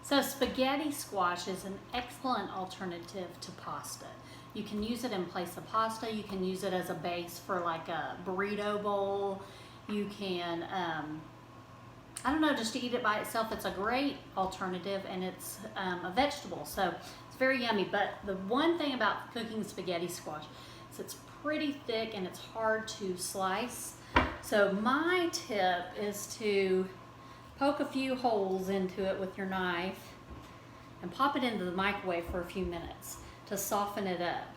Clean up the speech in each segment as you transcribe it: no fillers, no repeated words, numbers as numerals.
So spaghetti squash is an excellent alternative to pasta. You can use it in place of pasta. You can use it as a base for like a burrito bowl. You can, I don't know, just to eat it by itself. It's a great alternative, and it's a vegetable, so it's very yummy. But the one thing about cooking spaghetti squash is it's pretty thick and it's hard to slice. So my tip is to poke a few holes into it with your knife and pop it into the microwave for a few minutes to soften it up.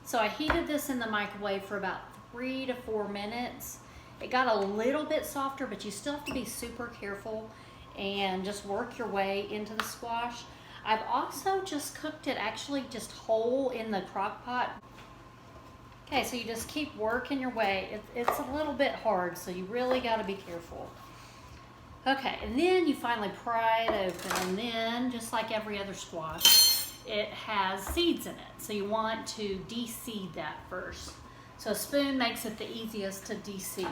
So I heated this in the microwave for about 3 to 4 minutes. It got a little bit softer, but you still have to be super careful and just work your way into the squash. I've also just cooked it actually just whole in the crock pot. Okay, so you just keep working your way. It's a little bit hard, so you really got to be careful. Okay, and then you finally pry it open, and then just like every other squash, it has seeds in it. So you want to de-seed that first. So a spoon makes it the easiest to de-seed.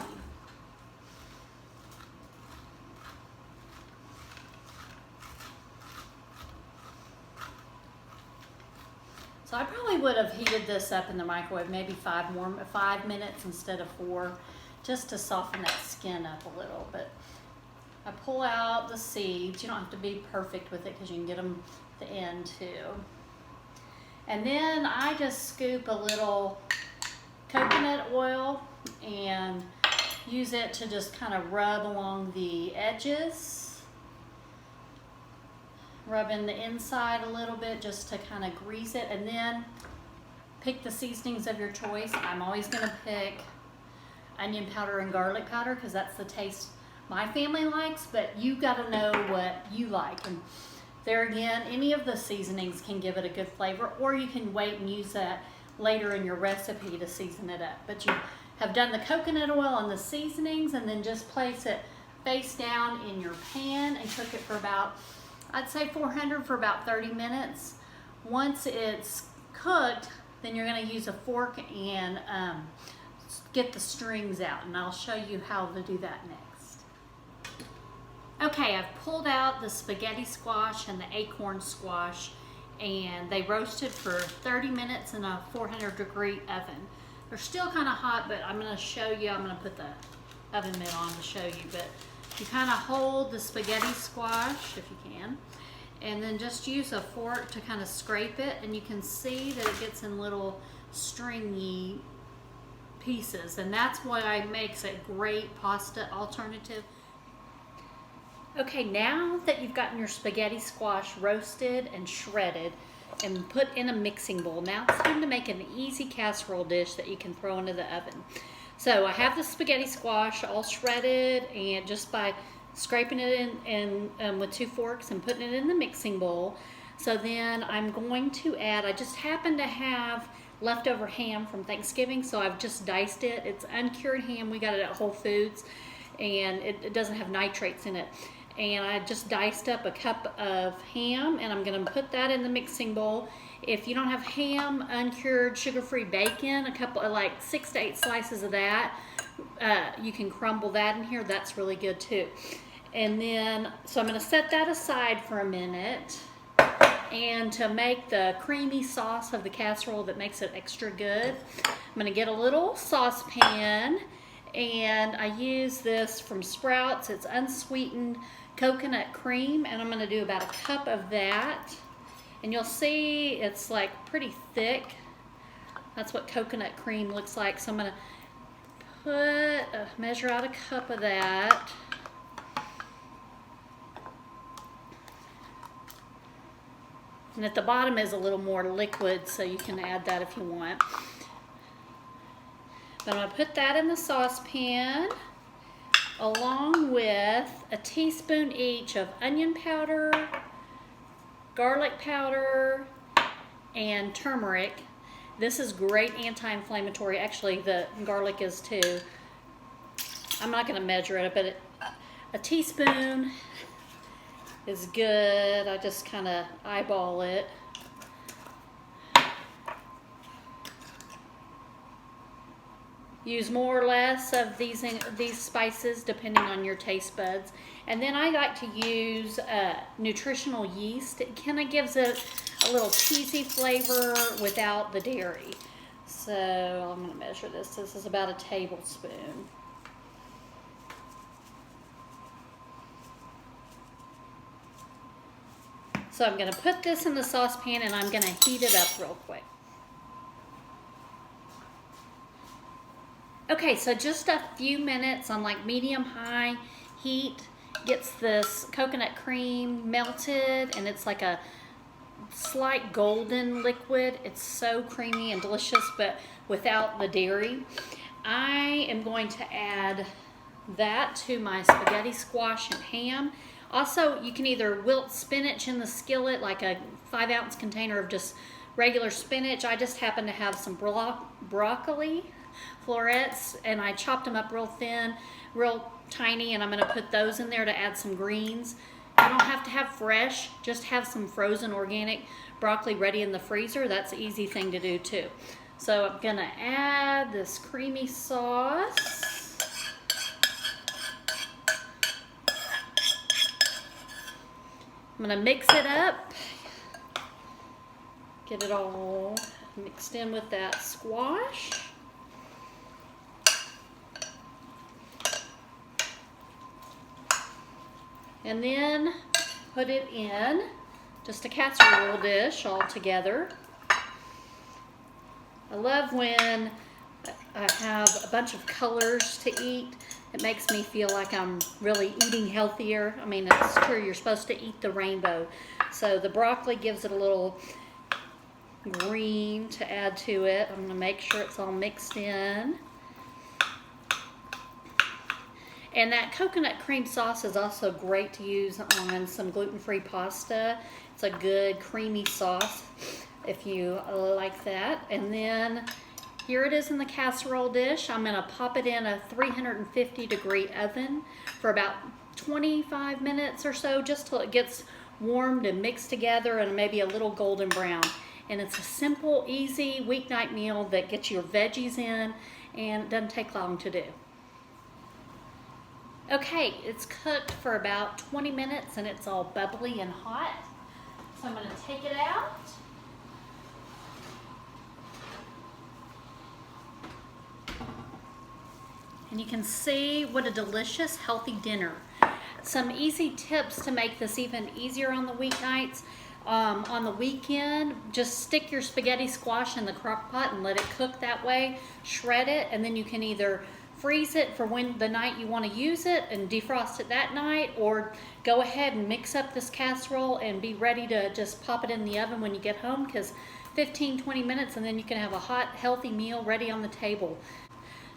So I probably would have heated this up in the microwave maybe 5 minutes instead of 4, just to soften that skin up a little. But I pull out the seeds. You don't have to be perfect with it because you can get them at the end too. And then I just scoop a little coconut oil and use it to just kind of rub along the edges. Rub in the inside a little bit just to kind of grease it, and then pick the seasonings of your choice. I'm always going to pick onion powder and garlic powder because that's the taste my family likes, but you got to know what you like. And there again, any of the seasonings can give it a good flavor, or you can wait and use that later in your recipe to season it up. But you have done the coconut oil and the seasonings, and then just place it face down in your pan and cook it for about, I'd say 400 for about 30 minutes. Once it's cooked, then you're going to use a fork and get the strings out, and I'll show you how to do that next. Okay, I've pulled out the spaghetti squash and the acorn squash, and they roasted for 30 minutes in a 400-degree oven. They're still kind of hot, but I'm going to show you. I'm going to put the oven mitt on to show you, but you kind of hold the spaghetti squash, if you can, and then just use a fork to kind of scrape it, and you can see that it gets in little stringy pieces, and that's why it makes a great pasta alternative. Okay, now that you've gotten your spaghetti squash roasted and shredded and put in a mixing bowl, now it's time to make an easy casserole dish that you can throw into the oven. So I have the spaghetti squash all shredded, and just by scraping it in with 2 forks and putting it in the mixing bowl. So then I'm going to add, I just happen to have leftover ham from Thanksgiving, so I've just diced it. It's uncured ham. We got it at Whole Foods, and it doesn't have nitrates in it. And I just diced up a cup of ham, and I'm going to put that in the mixing bowl. If you don't have ham, uncured, sugar-free bacon, a couple of like 6 to 8 slices of that, you can crumble that in here. That's really good too. And then, so I'm going to set that aside for a minute. And to make the creamy sauce of the casserole that makes it extra good, I'm going to get a little saucepan, and I use this from Sprouts. It's unsweetened coconut cream, and I'm going to do about a cup of that. And you'll see it's like pretty thick. That's what coconut cream looks like. So I'm going to measure out a cup of that. And at the bottom is a little more liquid, so you can add that if you want. But I'm going to put that in the saucepan, along with a teaspoon each of onion powder, garlic powder, and turmeric. This is great anti-inflammatory. Actually, the garlic is too. I'm not going to measure it, but a teaspoon is good. I just kind of eyeball it. use more or less of these spices depending on your taste buds. And then I like to use nutritional yeast. It kind of gives it a little cheesy flavor without the dairy. So I'm going to measure this. This is about a tablespoon. So I'm going to put this in the saucepan and I'm going to heat it up real quick. Okay, so just a few minutes on like medium-high heat gets this coconut cream melted, and it's like a slight golden liquid. It's so creamy and delicious, but without the dairy. I am going to add that to my spaghetti squash and ham. Also, you can either wilt spinach in the skillet, like a 5-ounce container of just regular spinach. I just happen to have some broccoli florets, and I chopped them up real thin, real tiny, and I'm going to put those in there to add some greens. You don't have to have fresh, just have some frozen organic broccoli ready in the freezer. That's an easy thing to do too. So I'm going to add this creamy sauce. I'm going to mix it up, get it all mixed in with that squash. And then put it in just a casserole dish all together. I love when I have a bunch of colors to eat. It makes me feel like I'm really eating healthier. I mean, it's true, you're supposed to eat the rainbow. So the broccoli gives it a little green to add to it. I'm going to make sure it's all mixed in. And that coconut cream sauce is also great to use on some gluten-free pasta. It's a good creamy sauce if you like that. And then here it is in the casserole dish. I'm going to pop it in a 350-degree oven for about 25 minutes or so, just till it gets warmed and mixed together and maybe a little golden brown. And it's a simple, easy weeknight meal that gets your veggies in and it doesn't take long to do. Okay, it's cooked for about 20 minutes and it's all bubbly and hot. So I'm going to take it out. And you can see what a delicious, healthy dinner. Some easy tips to make this even easier on the weeknights. On the weekend, just stick your spaghetti squash in the crock pot and let it cook that way. Shred it, and then you can either freeze it for when the night you want to use it and defrost it that night, or go ahead and mix up this casserole and be ready to just pop it in the oven when you get home, because 15-20 minutes and then you can have a hot, healthy meal ready on the table.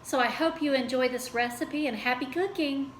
So I hope you enjoy this recipe and happy cooking.